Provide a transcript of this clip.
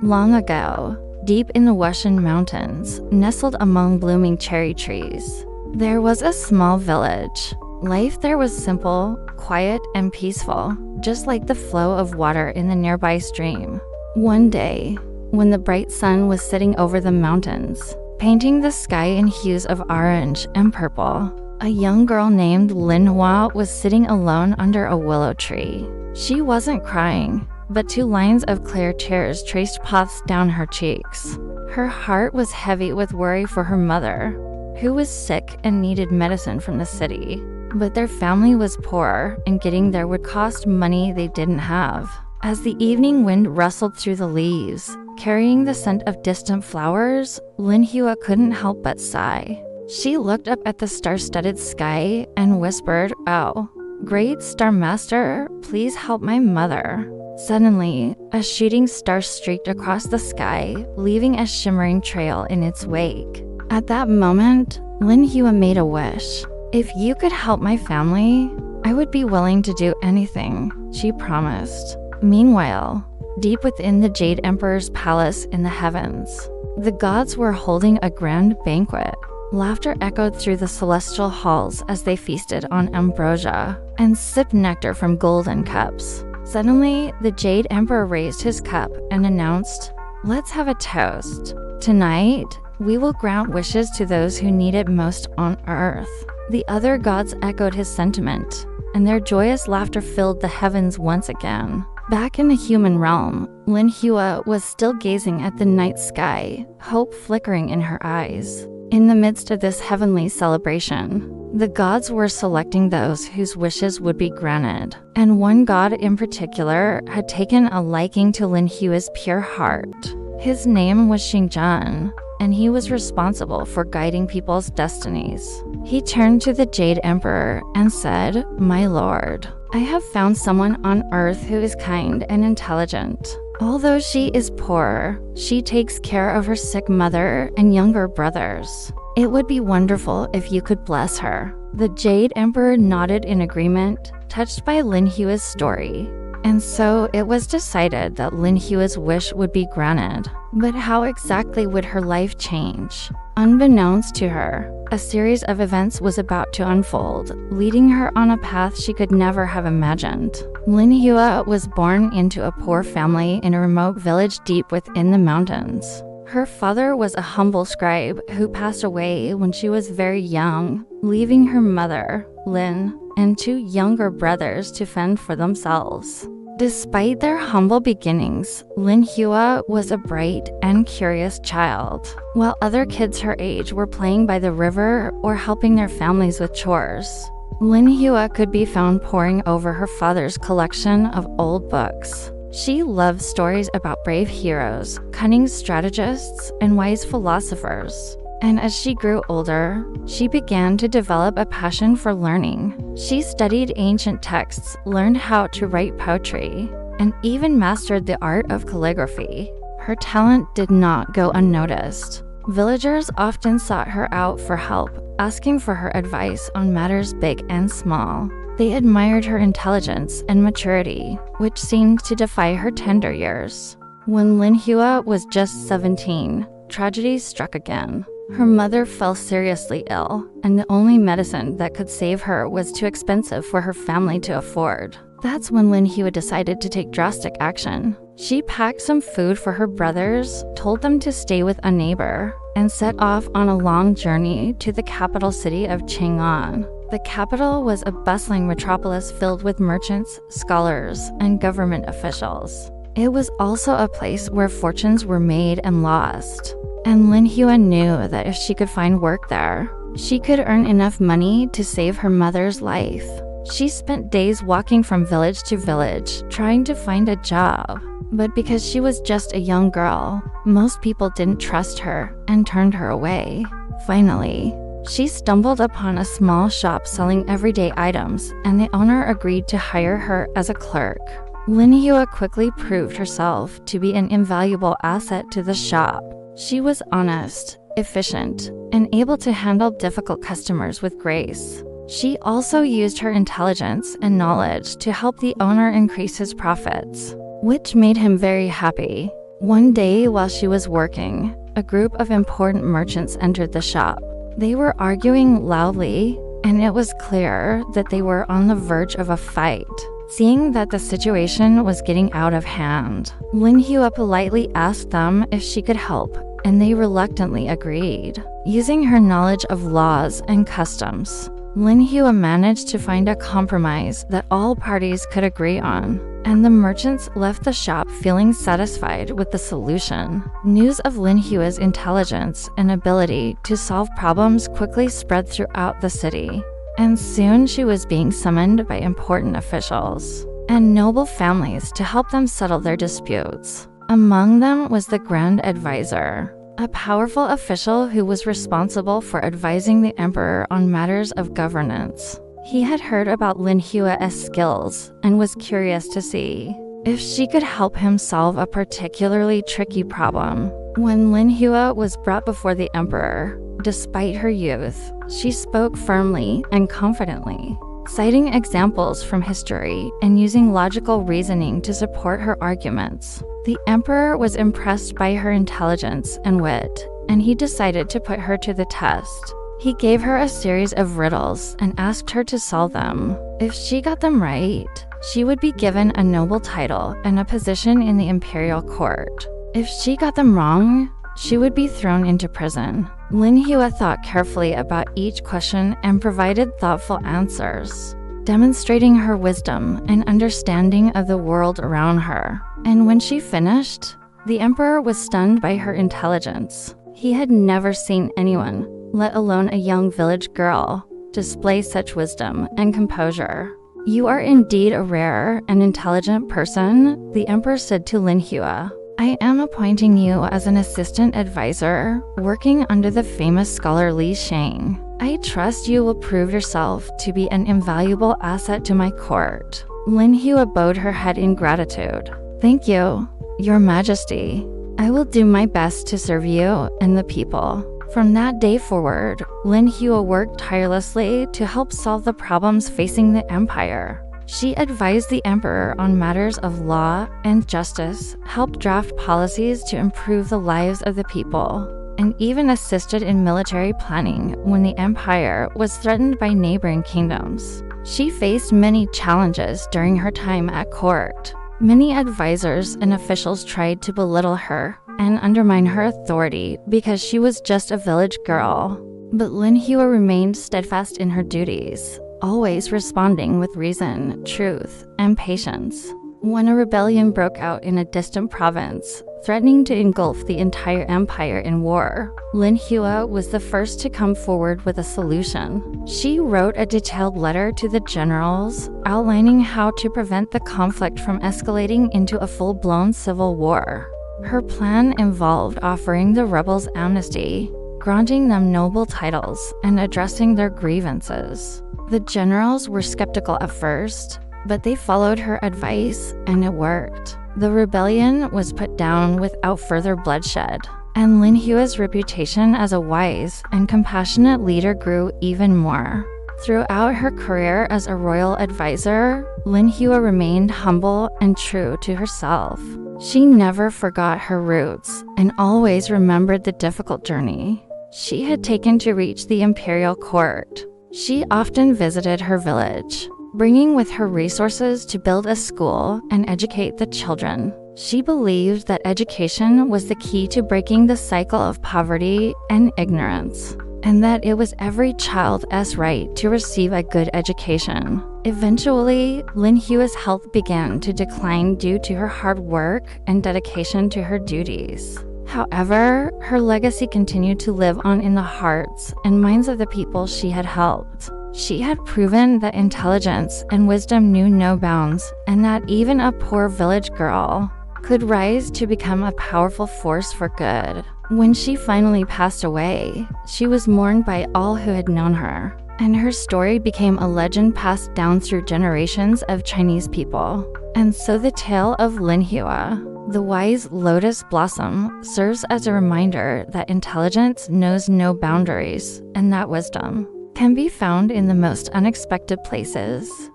Long ago, deep in the Western mountains, nestled among blooming cherry trees, there was a small village. Life there was simple, quiet, and peaceful, just like the flow of water in the nearby stream. One day, when the bright sun was sitting over the mountains, painting the sky in hues of orange and purple, a young girl named Linhua was sitting alone under a willow tree. She wasn't crying, but 2 lines of clear tears traced paths down her cheeks. Her heart was heavy with worry for her mother, who was sick and needed medicine from the city. But their family was poor, and getting there would cost money they didn't have. As the evening wind rustled through the leaves, carrying the scent of distant flowers, Linhua couldn't help but sigh. She looked up at the star-studded sky and whispered, "Oh, great Star Master, please help my mother." Suddenly, a shooting star streaked across the sky, leaving a shimmering trail in its wake. At that moment, Linhua made a wish. "If you could help my family, I would be willing to do anything," she promised. Meanwhile, deep within the Jade Emperor's palace in the heavens, the gods were holding a grand banquet. Laughter echoed through the celestial halls as they feasted on ambrosia and sipped nectar from golden cups. Suddenly, the Jade Emperor raised his cup and announced, "Let's have a toast. Tonight, we will grant wishes to those who need it most on Earth." The other gods echoed his sentiment, and their joyous laughter filled the heavens once again. Back in the human realm, Linhua was still gazing at the night sky, hope flickering in her eyes. In the midst of this heavenly celebration, the gods were selecting those whose wishes would be granted, and one god in particular had taken a liking to Linhua's pure heart. His name was Xingzhen, and he was responsible for guiding people's destinies. He turned to the Jade Emperor and said, "My lord, I have found someone on Earth who is kind and intelligent. Although she is poor, she takes care of her sick mother and younger brothers. It would be wonderful if you could bless her." The Jade Emperor nodded in agreement, touched by Linhua's story. And so it was decided that Linhua's wish would be granted. But how exactly would her life change? Unbeknownst to her, a series of events was about to unfold, leading her on a path she could never have imagined. Linhua was born into a poor family in a remote village deep within the mountains. Her father was a humble scribe who passed away when she was very young, leaving her mother, Lin, and 2 younger brothers to fend for themselves. Despite their humble beginnings, Linhua was a bright and curious child. While other kids her age were playing by the river or helping their families with chores, Linhua could be found poring over her father's collection of old books. She loved stories about brave heroes, cunning strategists, and wise philosophers. And as she grew older, she began to develop a passion for learning. She studied ancient texts, learned how to write poetry, and even mastered the art of calligraphy. Her talent did not go unnoticed. Villagers often sought her out for help, asking for her advice on matters big and small. They admired her intelligence and maturity, which seemed to defy her tender years. When Linhua was just 17, tragedy struck again. Her mother fell seriously ill, and the only medicine that could save her was too expensive for her family to afford. That's when Linhua decided to take drastic action. She packed some food for her brothers, told them to stay with a neighbor, and set off on a long journey to the capital city of Chang'an. The capital was a bustling metropolis filled with merchants, scholars, and government officials. It was also a place where fortunes were made and lost. And Linhua knew that if she could find work there, she could earn enough money to save her mother's life. She spent days walking from village to village, trying to find a job. But because she was just a young girl, most people didn't trust her and turned her away. Finally, she stumbled upon a small shop selling everyday items, and the owner agreed to hire her as a clerk. Linhua quickly proved herself to be an invaluable asset to the shop. She was honest, efficient, and able to handle difficult customers with grace. She also used her intelligence and knowledge to help the owner increase his profits, which made him very happy. One day while she was working, a group of important merchants entered the shop. They were arguing loudly, and it was clear that they were on the verge of a fight. Seeing that the situation was getting out of hand, Lin Hua politely asked them if she could help, and they reluctantly agreed. Using her knowledge of laws and customs, Lin Hua managed to find a compromise that all parties could agree on, and the merchants left the shop feeling satisfied with the solution. News of Lin Hua's intelligence and ability to solve problems quickly spread throughout the city, and soon she was being summoned by important officials and noble families to help them settle their disputes. Among them was the Grand Advisor, a powerful official who was responsible for advising the emperor on matters of governance. He had heard about Lin Hua's skills and was curious to see if she could help him solve a particularly tricky problem. When Lin Hua was brought before the emperor, despite her youth, she spoke firmly and confidently, citing examples from history and using logical reasoning to support her arguments. The emperor was impressed by her intelligence and wit, and he decided to put her to the test. He gave her a series of riddles and asked her to solve them. If she got them right, she would be given a noble title and a position in the imperial court. If she got them wrong, she would be thrown into prison. Lin Hua thought carefully about each question and provided thoughtful answers, demonstrating her wisdom and understanding of the world around her. And when she finished, the emperor was stunned by her intelligence. He had never seen anyone, let alone a young village girl, display such wisdom and composure. "You are indeed a rare and intelligent person," the emperor said to Lin Hua. "I am appointing you as an assistant advisor, working under the famous scholar Li Shang. I trust you will prove yourself to be an invaluable asset to my court." Lin Hua bowed her head in gratitude. "Thank you, Your Majesty. I will do my best to serve you and the people." From that day forward, Lin Hua worked tirelessly to help solve the problems facing the empire. She advised the emperor on matters of law and justice, helped draft policies to improve the lives of the people, and even assisted in military planning when the empire was threatened by neighboring kingdoms. She faced many challenges during her time at court. Many advisors and officials tried to belittle her and undermine her authority because she was just a village girl. But Lin Hua remained steadfast in her duties, always responding with reason, truth, and patience. When a rebellion broke out in a distant province, threatening to engulf the entire empire in war, Lin Hua was the first to come forward with a solution. She wrote a detailed letter to the generals, outlining how to prevent the conflict from escalating into a full-blown civil war. Her plan involved offering the rebels amnesty, granting them noble titles, and addressing their grievances. The generals were skeptical at first, but they followed her advice, and it worked. The rebellion was put down without further bloodshed, and Lin Hua's reputation as a wise and compassionate leader grew even more. Throughout her career as a royal advisor, Lin Hua remained humble and true to herself. She never forgot her roots and always remembered the difficult journey she had taken to reach the imperial court. She often visited her village, bringing with her resources to build a school and educate the children. She believed that education was the key to breaking the cycle of poverty and ignorance, and that it was every child's right to receive a good education. Eventually, Lin Hua's health began to decline due to her hard work and dedication to her duties. However, her legacy continued to live on in the hearts and minds of the people she had helped. She had proven that intelligence and wisdom knew no bounds, and that even a poor village girl could rise to become a powerful force for good. When she finally passed away, she was mourned by all who had known her, and her story became a legend passed down through generations of Chinese people. And so the tale of Lin Hua, the wise lotus blossom, serves as a reminder that intelligence knows no boundaries, and that wisdom can be found in the most unexpected places.